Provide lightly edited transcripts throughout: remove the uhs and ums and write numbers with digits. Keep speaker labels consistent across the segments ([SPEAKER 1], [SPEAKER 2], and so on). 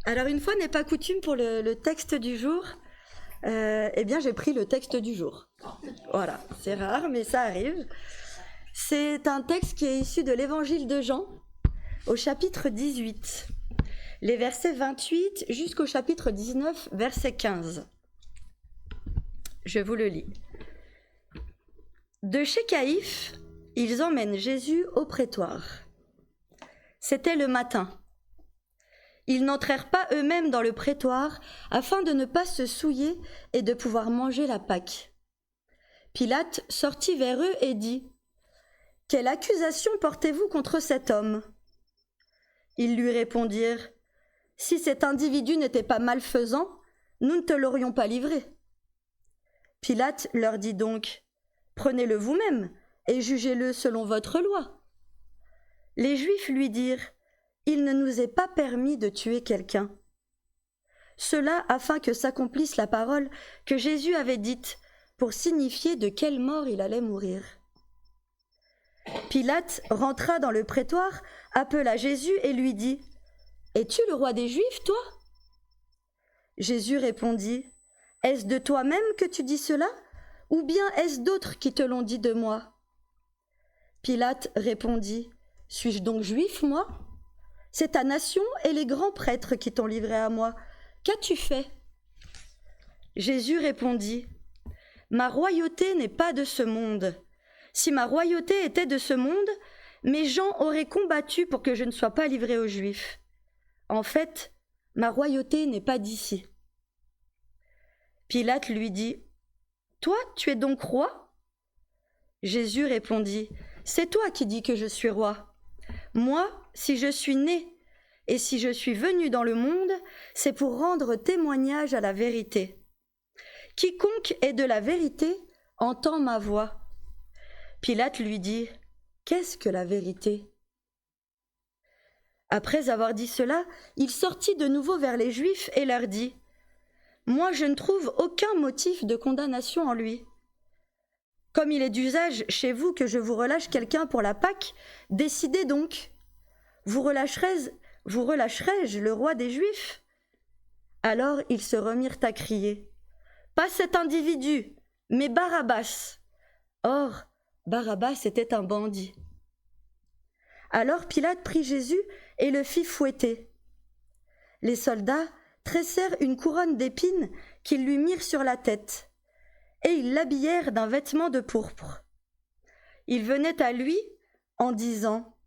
[SPEAKER 1] Alors une fois n'est pas coutume pour le texte du jour, eh bien j'ai pris le texte du jour. Voilà, c'est rare mais ça arrive. C'est un texte qui est issu de l'évangile de Jean au chapitre 18, les versets 28 jusqu'au chapitre 19, verset 15. Je vous le lis. De chez Caïphe, ils emmènent Jésus au prétoire. C'était le matin. Ils n'entrèrent pas eux-mêmes dans le prétoire afin de ne pas se souiller et de pouvoir manger la Pâque. Pilate sortit vers eux et dit : « Quelle accusation portez-vous contre cet homme ?» Ils lui répondirent : « Si cet individu n'était pas malfaisant, nous ne te l'aurions pas livré. » Pilate leur dit donc : « Prenez-le vous-même et jugez-le selon votre loi. » Les Juifs lui dirent : « Il ne nous est pas permis de tuer quelqu'un. » Cela afin que s'accomplisse la parole que Jésus avait dite pour signifier de quelle mort il allait mourir. Pilate rentra dans le prétoire, appela Jésus et lui dit : « Es-tu le roi des Juifs, toi ?» Jésus répondit : « Est-ce de toi-même que tu dis cela, ou bien est-ce d'autres qui te l'ont dit de moi ?» Pilate répondit : « Suis-je donc juif, moi ? C'est ta nation et les grands prêtres qui t'ont livré à moi. Qu'as-tu fait ?» Jésus répondit : « Ma royauté n'est pas de ce monde. Si ma royauté était de ce monde, mes gens auraient combattu pour que je ne sois pas livré aux Juifs. En fait, ma royauté n'est pas d'ici. » Pilate lui dit : « Toi, tu es donc roi ? » Jésus répondit : « C'est toi qui dis que je suis roi. Moi, si je suis né et si je suis venu dans le monde, c'est pour rendre témoignage à la vérité. Quiconque est de la vérité entend ma voix. » Pilate lui dit : « Qu'est-ce que la vérité ? » Après avoir dit cela, il sortit de nouveau vers les Juifs et leur dit : « Moi, je ne trouve aucun motif de condamnation en lui. Comme il est d'usage chez vous que je vous relâche quelqu'un pour la Pâque, décidez donc. Vous relâcherai-je le roi des Juifs ? » Alors ils se remirent à crier : « Pas cet individu, mais Barabbas !» Or, Barabbas était un bandit. Alors Pilate prit Jésus et le fit fouetter. Les soldats tressèrent une couronne d'épines qu'ils lui mirent sur la tête, et ils l'habillèrent d'un vêtement de pourpre. Ils venaient à lui en disant :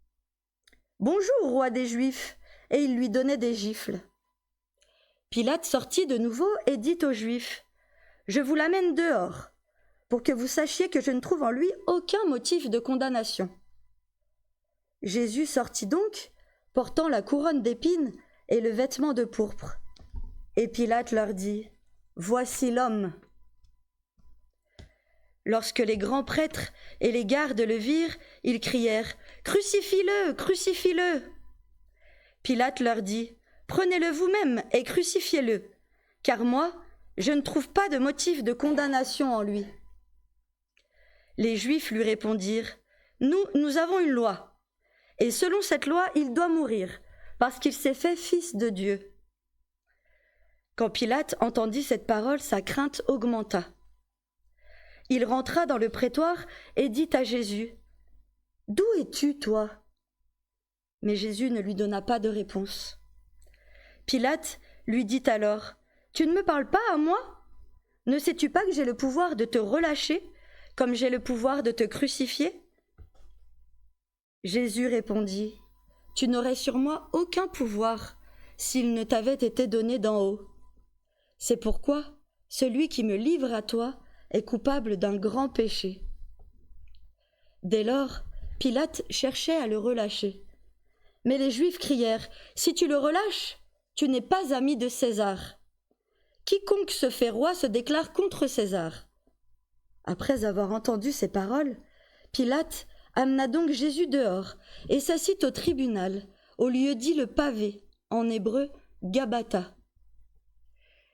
[SPEAKER 1] « Bonjour, roi des Juifs !» et ils lui donnaient des gifles. Pilate sortit de nouveau et dit aux Juifs : « Je vous l'amène dehors, pour que vous sachiez que je ne trouve en lui aucun motif de condamnation. » Jésus sortit donc, portant la couronne d'épines et le vêtement de pourpre. Et Pilate leur dit : « Voici l'homme. » Lorsque les grands prêtres et les gardes le virent, ils crièrent : « Crucifie-le, crucifie-le !» Pilate leur dit : « Prenez-le vous-même et crucifiez-le, car moi, je ne trouve pas de motif de condamnation en lui. » Les Juifs lui répondirent : « Nous avons une loi, et selon cette loi, il doit mourir, parce qu'il s'est fait fils de Dieu. » Quand Pilate entendit cette parole, sa crainte augmenta. Il rentra dans le prétoire et dit à Jésus : « D'où es-tu, toi ?» Mais Jésus ne lui donna pas de réponse. Pilate lui dit alors : « Tu ne me parles pas à moi ? Ne sais-tu pas que j'ai le pouvoir de te relâcher, comme j'ai le pouvoir de te crucifier ? » Jésus répondit : « Tu n'aurais sur moi aucun pouvoir s'il ne t'avait été donné d'en haut. C'est pourquoi celui qui me livre à toi est coupable d'un grand péché. » Dès lors, Pilate cherchait à le relâcher. Mais les Juifs crièrent : « Si tu le relâches, tu n'es pas ami de César. Quiconque se fait roi se déclare contre César. » Après avoir entendu ces paroles, Pilate amena donc Jésus dehors et s'assit au tribunal, au lieu dit le pavé, en hébreu Gabbatha.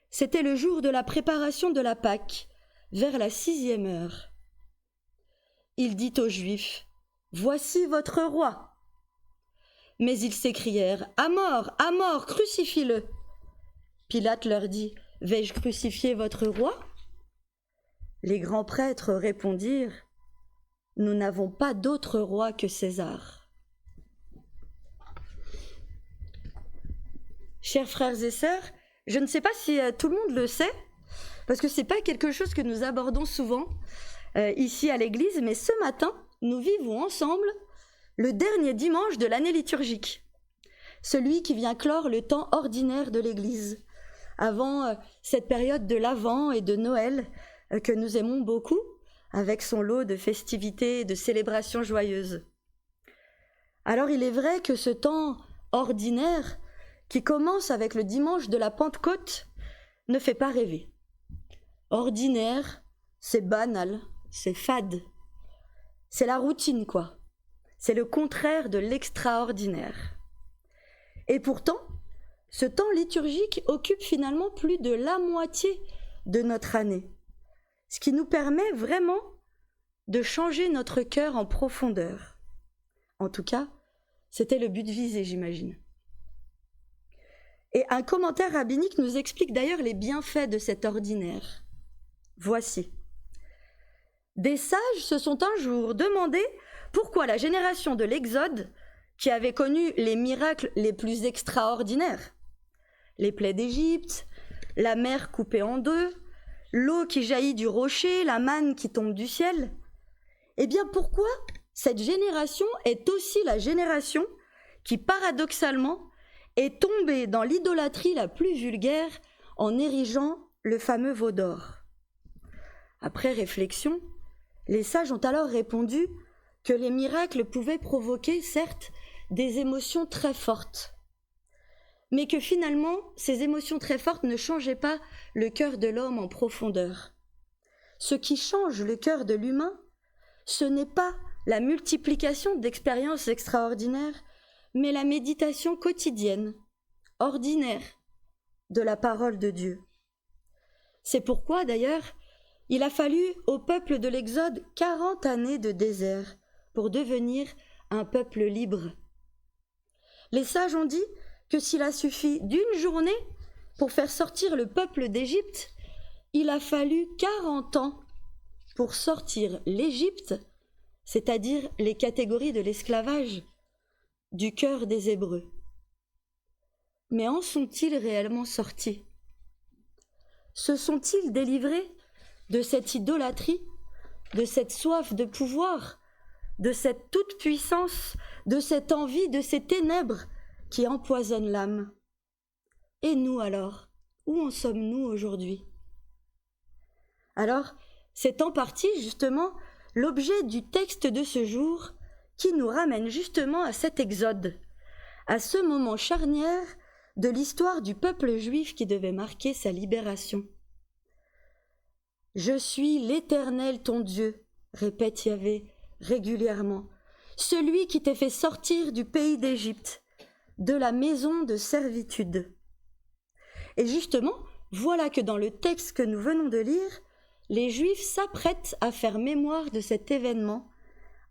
[SPEAKER 1] C'était le jour de la préparation de la Pâque, vers la 6e heure. Il dit aux Juifs : « Voici votre roi !» Mais ils s'écrièrent : à mort, crucifie-le » Pilate leur dit, « Vais-je crucifier votre roi ?» Les grands prêtres répondirent, « Nous n'avons pas d'autre roi que César. » Chers frères et sœurs, je ne sais pas si tout le monde le sait, parce que ce n'est pas quelque chose que nous abordons souvent ici à l'église, mais ce matin, nous vivons ensemble le dernier dimanche de l'année liturgique, celui qui vient clore le temps ordinaire de l'église, avant cette période de l'Avent et de Noël que nous aimons beaucoup, avec son lot de festivités et de célébrations joyeuses. Alors il est vrai que ce temps ordinaire, qui commence avec le dimanche de la Pentecôte, ne fait pas rêver. Ordinaire, c'est banal, c'est fade. C'est la routine, quoi. C'est le contraire de l'extraordinaire. Et pourtant, ce temps liturgique occupe finalement plus de la moitié de notre année, ce qui nous permet vraiment de changer notre cœur en profondeur. En tout cas, c'était le but visé, j'imagine. Et un commentaire rabbinique nous explique d'ailleurs les bienfaits de cet ordinaire. Voici. Des sages se sont un jour demandé pourquoi la génération de l'Exode, qui avait connu les miracles les plus extraordinaires, les plaies d'Égypte, la mer coupée en deux, l'eau qui jaillit du rocher, la manne qui tombe du ciel, eh bien pourquoi cette génération est aussi la génération qui, paradoxalement, est tombée dans l'idolâtrie la plus vulgaire en érigeant le fameux veau d'or. Après réflexion, les sages ont alors répondu que les miracles pouvaient provoquer, certes, des émotions très fortes, mais que finalement, ces émotions très fortes ne changeaient pas le cœur de l'homme en profondeur. Ce qui change le cœur de l'humain, ce n'est pas la multiplication d'expériences extraordinaires, mais la méditation quotidienne, ordinaire, de la parole de Dieu. C'est pourquoi, d'ailleurs, il a fallu au peuple de l'Exode 40 années de désert pour devenir un peuple libre. Les sages ont dit que s'il a suffi d'une journée pour faire sortir le peuple d'Égypte, il a fallu 40 ans pour sortir l'Égypte, c'est-à-dire les catégories de l'esclavage, du cœur des Hébreux. Mais en sont-ils réellement sortis? Se sont-ils délivrés de cette idolâtrie, de cette soif de pouvoir, de cette toute-puissance, de cette envie, de ces ténèbres qui empoisonnent l'âme? Et nous alors, où en sommes-nous aujourd'hui? Alors, c'est en partie justement l'objet du texte de ce jour qui nous ramène justement à cet exode, à ce moment charnière de l'histoire du peuple juif qui devait marquer sa libération. « Je suis l'Éternel ton Dieu », répète Yahvé régulièrement, « celui qui t'ait fait sortir du pays d'Égypte, de la maison de servitude. » Et justement, voilà que dans le texte que nous venons de lire, les Juifs s'apprêtent à faire mémoire de cet événement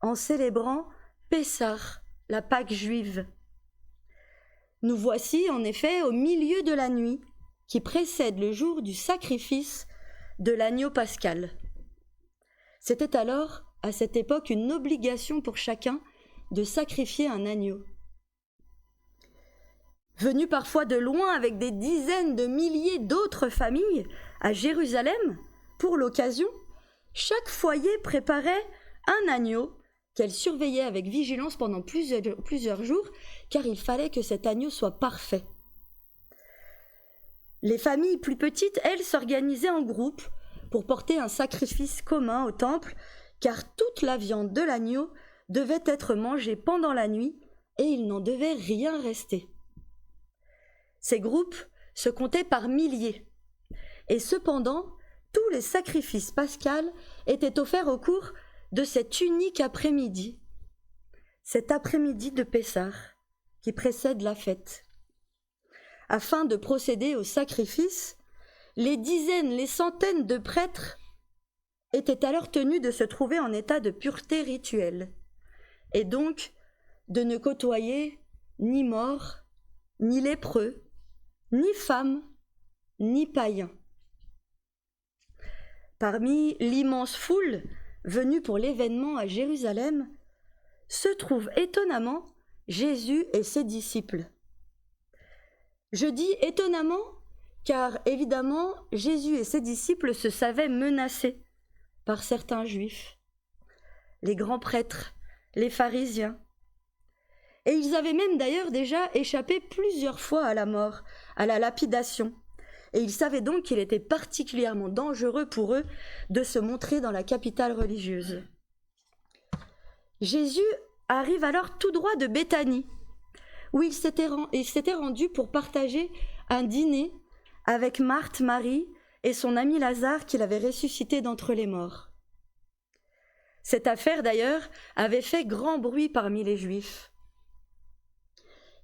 [SPEAKER 1] en célébrant Pessah, la Pâque juive. Nous voici en effet au milieu de la nuit qui précède le jour du sacrifice de l'agneau pascal. C'était alors, à cette époque, une obligation pour chacun de sacrifier un agneau. Venus parfois de loin avec des dizaines de milliers d'autres familles à Jérusalem, pour l'occasion, chaque foyer préparait un agneau qu'elle surveillait avec vigilance pendant plusieurs jours, car il fallait que cet agneau soit parfait. Les familles plus petites, elles, s'organisaient en groupe pour porter un sacrifice commun au temple, car toute la viande de l'agneau devait être mangée pendant la nuit et il n'en devait rien rester. Ces groupes se comptaient par milliers, et cependant, tous les sacrifices pascals étaient offerts au cours de cet unique après-midi, cet après-midi de Pessah qui précède la fête. Afin de procéder au sacrifice, les dizaines, les centaines de prêtres étaient alors tenus de se trouver en état de pureté rituelle, et donc de ne côtoyer ni morts, ni lépreux, ni femmes, ni païen. Parmi l'immense foule venue pour l'événement à Jérusalem, se trouvent étonnamment Jésus et ses disciples. Je dis étonnamment car évidemment Jésus et ses disciples se savaient menacés par certains juifs, les grands prêtres, les pharisiens. Et ils avaient même d'ailleurs déjà échappé plusieurs fois à la mort, à la lapidation. Et ils savaient donc qu'il était particulièrement dangereux pour eux de se montrer dans la capitale religieuse. Jésus arrive alors tout droit de Béthanie, où il s'était rendu pour partager un dîner avec Marthe, Marie et son ami Lazare qu'il avait ressuscité d'entre les morts. Cette affaire d'ailleurs avait fait grand bruit parmi les Juifs.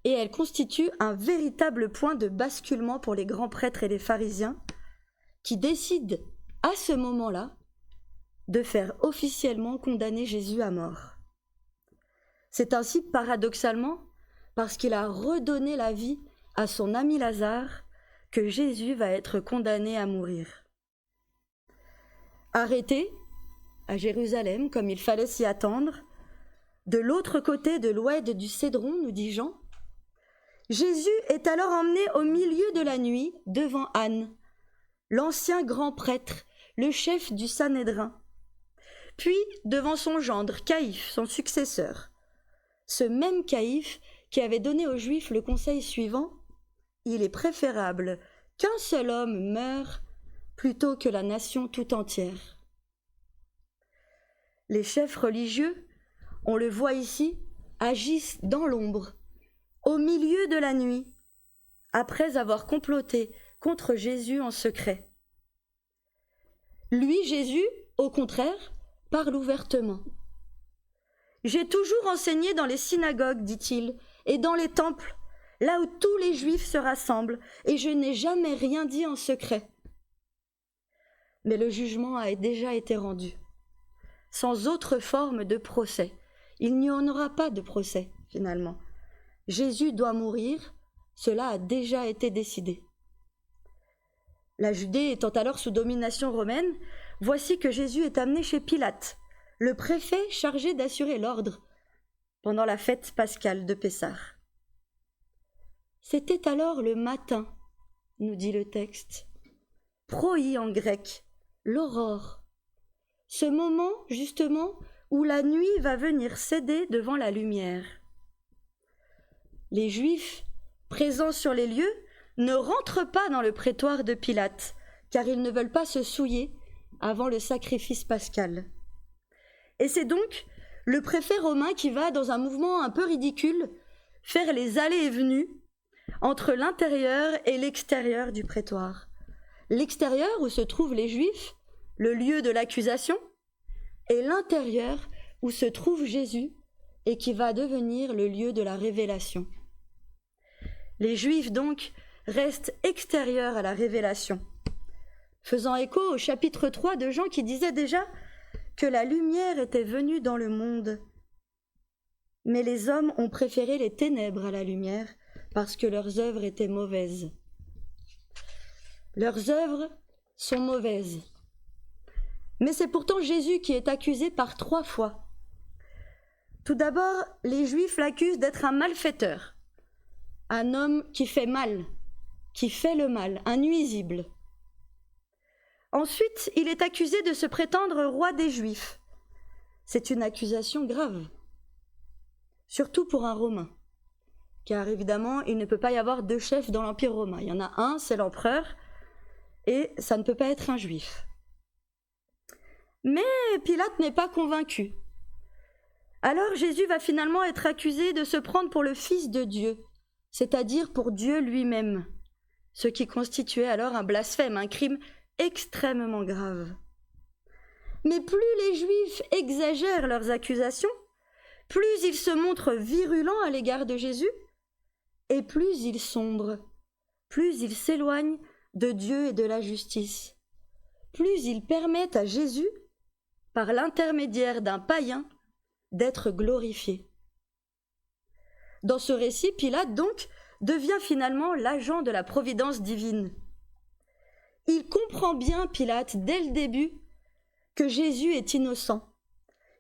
[SPEAKER 1] Et elle constitue un véritable point de basculement pour les grands prêtres et les pharisiens qui décident à ce moment-là de faire officiellement condamner Jésus à mort. C'est ainsi paradoxalement parce qu'il a redonné la vie à son ami Lazare que Jésus va être condamné à mourir. Arrêté à Jérusalem, comme il fallait s'y attendre, de l'autre côté de l'oued du Cédron, nous dit Jean, Jésus est alors emmené au milieu de la nuit devant Anne, l'ancien grand prêtre, le chef du Sanhédrin, puis devant son gendre, Caïphe, son successeur, ce même Caïphe qui avait donné aux Juifs le conseil suivant, il est préférable qu'un seul homme meure plutôt que la nation tout entière. Les chefs religieux, on le voit ici, agissent dans l'ombre, au milieu de la nuit, après avoir comploté contre Jésus en secret. Lui, Jésus, au contraire, parle ouvertement. « J'ai toujours enseigné dans les synagogues, dit-il, et dans les temples, là où tous les Juifs se rassemblent, et je n'ai jamais rien dit en secret. » Mais le jugement a déjà été rendu. Sans autre forme de procès. Il n'y en aura pas de procès, finalement. Jésus doit mourir, cela a déjà été décidé. La Judée étant alors sous domination romaine, voici que Jésus est amené chez Pilate, le préfet chargé d'assurer l'ordre pendant la fête pascale de Pessah. C'était alors le matin, nous dit le texte, proi en grec, l'aurore, ce moment justement où la nuit va venir céder devant la lumière. Les Juifs, présents sur les lieux, ne rentrent pas dans le prétoire de Pilate, car ils ne veulent pas se souiller avant le sacrifice pascal. Et c'est donc le préfet romain qui va, dans un mouvement un peu ridicule, faire les allées et venues entre l'intérieur et l'extérieur du prétoire. L'extérieur où se trouvent les Juifs, le lieu de l'accusation, et l'intérieur où se trouve Jésus et qui va devenir le lieu de la révélation. Les Juifs, donc, restent extérieurs à la révélation, faisant écho au chapitre 3 de Jean qui disait déjà que la lumière était venue dans le monde. Mais les hommes ont préféré les ténèbres à la lumière parce que leurs œuvres étaient mauvaises. Leurs œuvres sont mauvaises. Mais c'est pourtant Jésus qui est accusé par 3 fois. Tout d'abord, les Juifs l'accusent d'être un malfaiteur, un homme qui fait mal, qui fait le mal, un nuisible. Ensuite, il est accusé de se prétendre roi des Juifs. C'est une accusation grave, surtout pour un Romain, car évidemment, il ne peut pas y avoir 2 chefs dans l'Empire romain. Il y en a un, c'est l'empereur, et ça ne peut pas être un Juif. Mais Pilate n'est pas convaincu. Alors Jésus va finalement être accusé de se prendre pour le Fils de Dieu, c'est-à-dire pour Dieu lui-même, ce qui constituait alors un blasphème, un crime extrêmement grave. Mais plus les Juifs exagèrent leurs accusations, plus ils se montrent virulents à l'égard de Jésus, et plus ils sombrent, plus ils s'éloignent de Dieu et de la justice, plus ils permettent à Jésus, par l'intermédiaire d'un païen, d'être glorifié. Dans ce récit, Pilate, donc, devient finalement l'agent de la providence divine. Il comprend bien, Pilate, dès le début, que Jésus est innocent,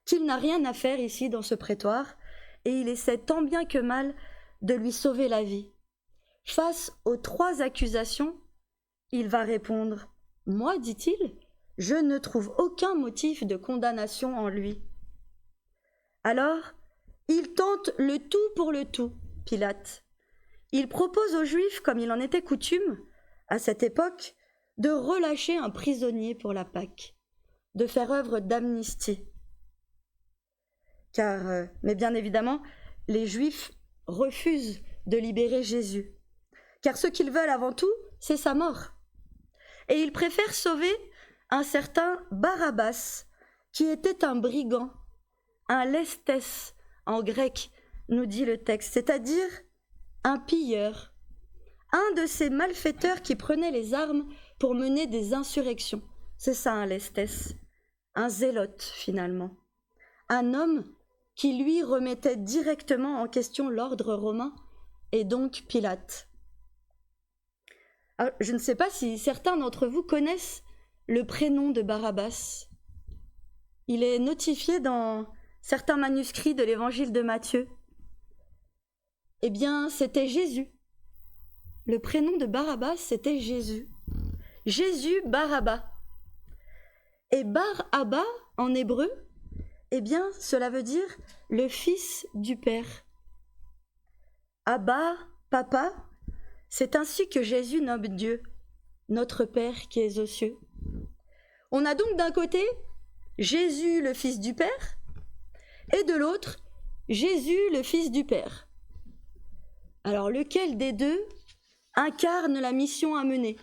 [SPEAKER 1] qu'il n'a rien à faire ici dans ce prétoire, et il essaie tant bien que mal de lui sauver la vie. Face aux 3 accusations, il va répondre « Moi, dit-il, je ne trouve aucun motif de condamnation en lui. » Alors, il tente le tout pour le tout, Pilate. Il propose aux Juifs, comme il en était coutume, à cette époque, de relâcher un prisonnier pour la Pâque, de faire œuvre d'amnistie. Mais bien évidemment, les Juifs refusent de libérer Jésus, car ce qu'ils veulent avant tout, c'est sa mort. Et ils préfèrent sauver un certain Barabbas, qui était un brigand, un lestès en grec, nous dit le texte, c'est-à-dire un pilleur, un de ces malfaiteurs qui prenaient les armes pour mener des insurrections. C'est ça un lestès, un zélote finalement, un homme qui lui remettait directement en question l'ordre romain et donc Pilate. Alors, je ne sais pas si certains d'entre vous connaissent le prénom de Barabbas. Il est notifié dans certains manuscrits de l'évangile de Matthieu. Eh bien, c'était Jésus. Le prénom de Barabbas, c'était Jésus. Jésus Barabba. Et Bar-Abba, en hébreu, eh bien, cela veut dire le fils du Père. Abba, papa, c'est ainsi que Jésus nomme Dieu, notre Père qui est aux cieux. On a donc d'un côté Jésus le fils du Père et de l'autre Jésus le fils du Père. Alors lequel des deux incarne la mission à mener?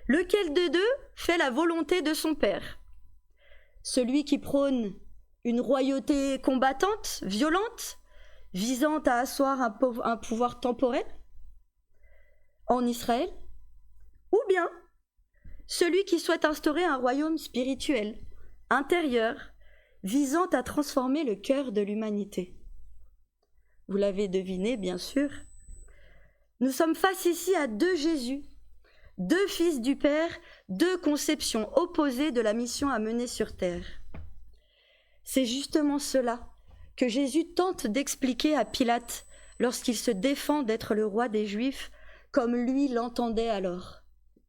[SPEAKER 1] Lequel des deux fait la volonté de son Père? Celui qui prône une royauté combattante, violente, visant à asseoir un pouvoir temporel en Israël, ou bien celui qui souhaite instaurer un royaume spirituel, intérieur, visant à transformer le cœur de l'humanité. Vous l'avez deviné, bien sûr, nous sommes face ici à 2 Jésus, 2 fils du Père, 2 conceptions opposées de la mission à mener sur terre. C'est justement cela que Jésus tente d'expliquer à Pilate lorsqu'il se défend d'être le roi des Juifs, comme lui l'entendait alors.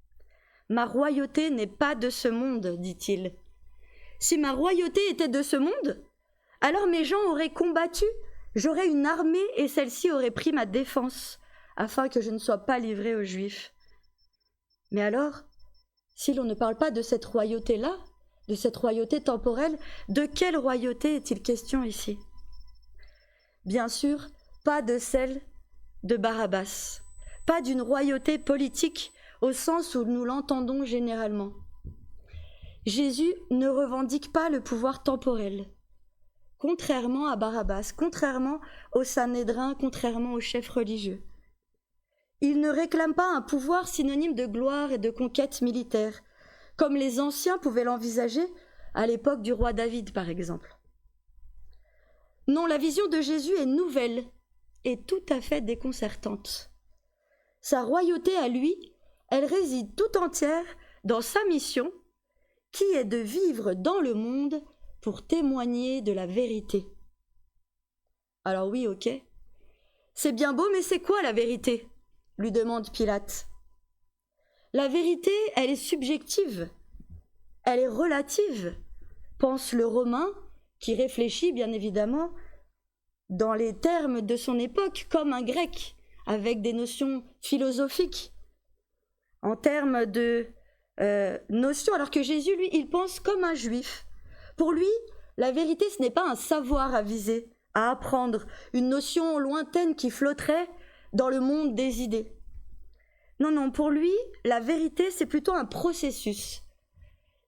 [SPEAKER 1] « Ma royauté n'est pas de ce monde, dit-il. Si ma royauté était de ce monde, alors mes gens auraient combattu, j'aurais une armée et celle-ci aurait pris ma défense, afin que je ne sois pas livré aux Juifs. Mais alors, si l'on ne parle pas de cette royauté-là, de cette royauté temporelle, de quelle royauté est-il question ici? Bien sûr, pas de celle de Barabbas, pas d'une royauté politique au sens où nous l'entendons généralement. Jésus ne revendique pas le pouvoir temporel, contrairement à Barabbas, contrairement au Sanhédrin, contrairement aux chefs religieux. Il ne réclame pas un pouvoir synonyme de gloire et de conquête militaire, comme les anciens pouvaient l'envisager à l'époque du roi David, par exemple. Non, la vision de Jésus est nouvelle et tout à fait déconcertante. Sa royauté à lui, elle réside tout entière dans sa mission, qui est de vivre dans le monde pour témoigner de la vérité. Alors oui, ok. C'est bien beau, mais c'est quoi la vérité? Lui demande Pilate. La vérité, elle est subjective, elle est relative, pense le Romain, qui réfléchit bien évidemment dans les termes de son époque, comme un Grec, avec des notions philosophiques, en termes de notions, alors que Jésus, lui, il pense comme un Juif. Pour lui, la vérité, ce n'est pas un savoir à viser, à apprendre, une notion lointaine qui flotterait dans le monde des idées. Non, non, pour lui, la vérité, c'est plutôt un processus.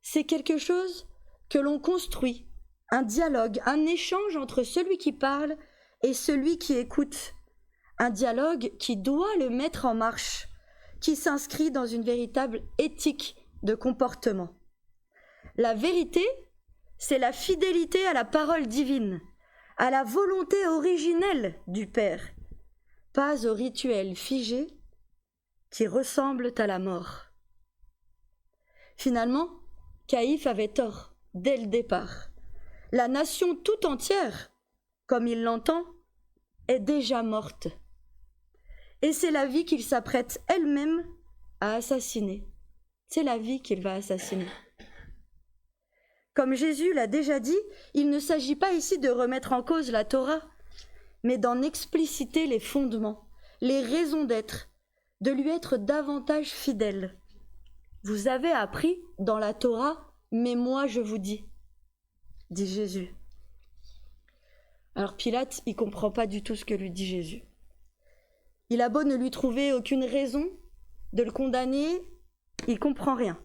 [SPEAKER 1] C'est quelque chose que l'on construit, un dialogue, un échange entre celui qui parle et celui qui écoute. Un dialogue qui doit le mettre en marche, qui s'inscrit dans une véritable éthique de comportement. La vérité, c'est la fidélité à la parole divine, à la volonté originelle du Père, pas aux rituels figés qui ressemblent à la mort. Finalement, Caïphe avait tort dès le départ. La nation tout entière, comme il l'entend, est déjà morte. Et c'est la vie qu'il s'apprête elle-même à assassiner. C'est la vie qu'il va assassiner. Comme Jésus l'a déjà dit, il ne s'agit pas ici de remettre en cause la Torah, mais d'en expliciter les fondements, les raisons d'être, de lui être davantage fidèle. Vous avez appris dans la Torah, mais moi je vous dis, dit Jésus. Alors Pilate, il ne comprend pas du tout ce que lui dit Jésus. Il a beau ne lui trouver aucune raison de le condamner, il ne comprend rien.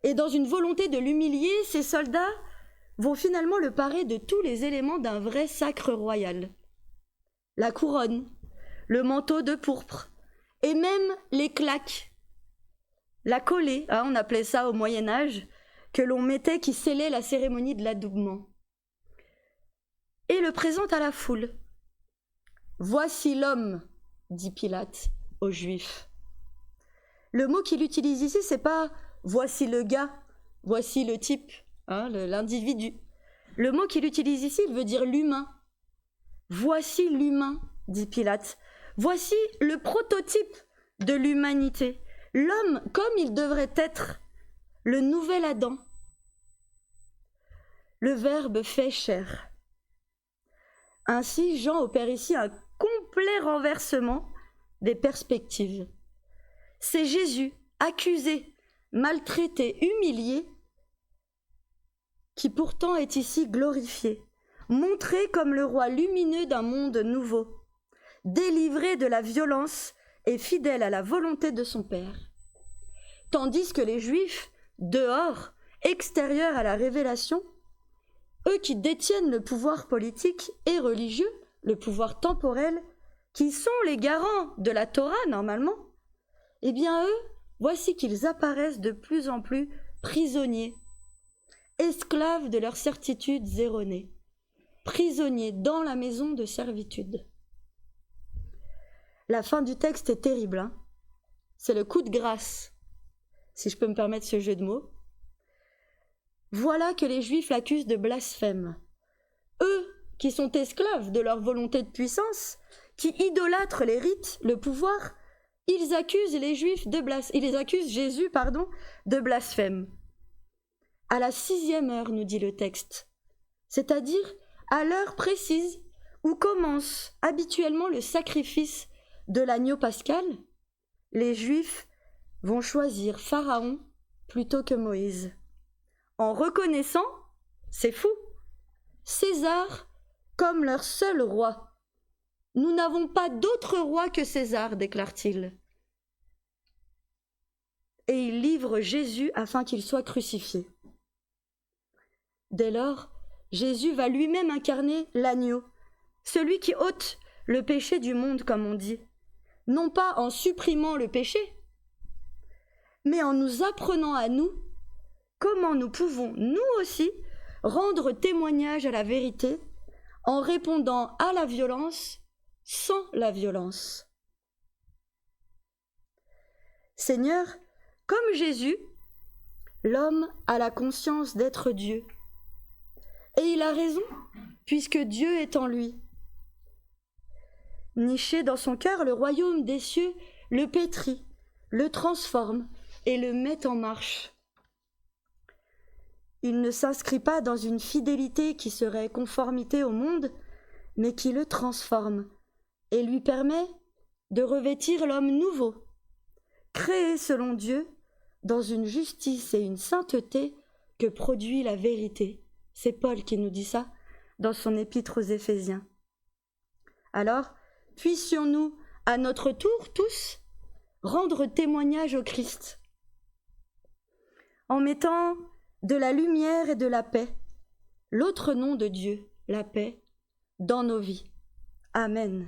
[SPEAKER 1] Et dans une volonté de l'humilier, ses soldats vont finalement le parer de tous les éléments d'un vrai sacre royal. La couronne, le manteau de pourpre, et même les claques. La collée, on appelait ça au Moyen-Âge, que l'on mettait qui scellait la cérémonie de l'adoubement. Et le présente à la foule. Voici l'homme, dit Pilate aux Juifs. Le mot qu'il utilise ici, c'est pas voici le gars, voici le type, l'individu. Le mot qu'il utilise ici, il veut dire l'humain. Voici l'humain, dit Pilate. Voici le prototype de l'humanité. L'homme comme il devrait être, le nouvel Adam. Le Verbe fait chair. Ainsi, Jean opère ici un complet renversement des perspectives. C'est Jésus, accusé, maltraité, humilié, qui pourtant est ici glorifié, montré comme le roi lumineux d'un monde nouveau, délivré de la violence et fidèle à la volonté de son Père. Tandis que les Juifs, dehors, extérieurs à la révélation, eux qui détiennent le pouvoir politique et religieux, le pouvoir temporel, qui sont les garants de la Torah normalement, eh bien eux, voici qu'ils apparaissent de plus en plus prisonniers, esclaves de leurs certitudes erronées, prisonniers dans la maison de servitude. La fin du texte est terrible, C'est le coup de grâce, si je peux me permettre ce jeu de mots. Voilà que les Juifs l'accusent de blasphème. Eux, qui sont esclaves de leur volonté de puissance, qui idolâtrent les rites, le pouvoir, ils accusent Jésus, de blasphème. À la 6e heure, nous dit le texte, c'est-à-dire à l'heure précise où commence habituellement le sacrifice de l'agneau pascal, les Juifs vont choisir Pharaon plutôt que Moïse, en reconnaissant, c'est fou, César comme leur seul roi. Nous n'avons pas d'autre roi que César, déclare-t-il. Et il livre Jésus afin qu'il soit crucifié. Dès lors, Jésus va lui-même incarner l'agneau, celui qui ôte le péché du monde, comme on dit, non pas en supprimant le péché, mais en nous apprenant à nous comment nous pouvons, nous aussi, rendre témoignage à la vérité en répondant à la violence sans la violence. Seigneur, comme Jésus, l'homme a la conscience d'être Dieu. Et il a raison, puisque Dieu est en lui. Niché dans son cœur, le royaume des cieux le pétrit, le transforme et le met en marche. Il ne s'inscrit pas dans une fidélité qui serait conformité au monde, mais qui le transforme et lui permet de revêtir l'homme nouveau, créé selon Dieu, dans une justice et une sainteté que produit la vérité. C'est Paul qui nous dit ça dans son épître aux Éphésiens. Alors, puissions-nous, à notre tour, tous, rendre témoignage au Christ, en mettant de la lumière et de la paix, l'autre nom de Dieu, la paix, dans nos vies. Amen.